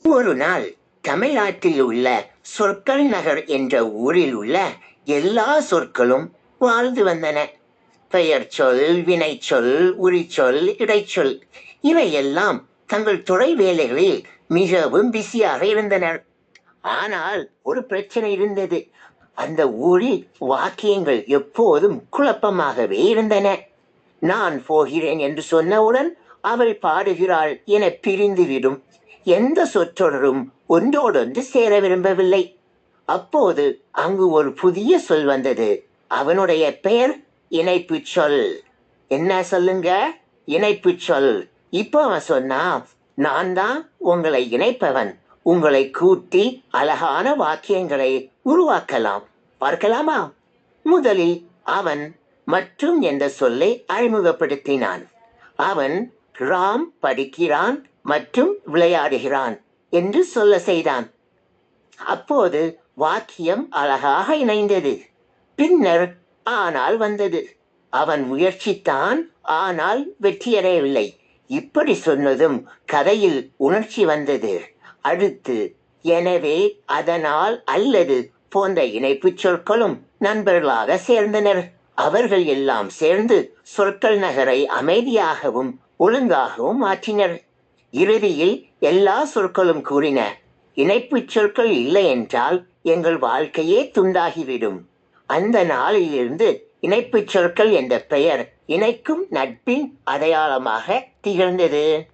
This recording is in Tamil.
ஒரு நாள் தமிழ்நாட்டில் உள்ள சொற்கள் நகர் என்ற ஊரில் உள்ள எல்லா சொற்களும் வாழ்ந்து வந்தன. பெயர் சொல், வினைச்சொல், உரிச்சொல், இடைச்சொல் இவையெல்லாம் தங்கள் துறை வேலைகளில் மிகவும் பிஸியாக இருந்தனர். ஆனால் ஒரு பிரச்சனை இருந்தது. அந்த ஊரில் வாக்கியங்கள் எப்போதும் குழப்பமாகவே இருந்தன. நான் போகிறேன் என்று சொன்னவுடன் அவள் பாடுகிறாள் என பிரிந்துவிடும். எந்த சொற்றொடரும் ஒன்றோடொன்று சேர விரும்பவில்லை. அப்போது அங்கு ஒரு புதிய சொல் வந்தது. அவனுடைய பெயர் இணைப்பு சொல். என்ன சொல்லுங்க? இணைப்பு சொல். இப்போ அவன் சொன்னா, நான் தான் உங்களை இணைப்பவன். உங்களை கூட்டி அழகான வாக்கியங்களை உருவாக்கலாம். பார்க்கலாமா? முதலில் அவன் மற்றும் என்ற சொல்லை அறிமுகப்படுத்தினான். அவன் ராம் படிக்கிறான் மற்றும் விளையாடுகிறான் என்று சொல்ல செய்தான். அப்போது வாக்கியம் அழகாக இணைந்தது. பின்னர் ஆனால் வந்தது. அவன் முயற்சித்தான், ஆனால் வெற்றியடையவில்லை. இப்படி சொன்னதும் கதையில் உணர்ச்சி வந்தது. அடுத்து எனவே, அதனால், அல்லது போன்ற இணைப்புச் சொற்களும் நண்பர்களாக சேர்ந்தனர். அவர்கள் எல்லாம் சேர்ந்து சொற்கள் நகரை அமைதியாகவும் ஒழுங்காகவும் மாற்றினர். இறுதியில் எல்லா சொற்களும் கூறின, இணைப்புச் சொற்கள் இல்லை என்றால் எங்கள் வாழ்க்கையே துண்டாகிவிடும். அந்த நாளிலிருந்து இணைப்புச் சொற்கள் என்ற பெயர் இணைக்கும் நட்பின் அடையாளமாக திகழ்ந்தது.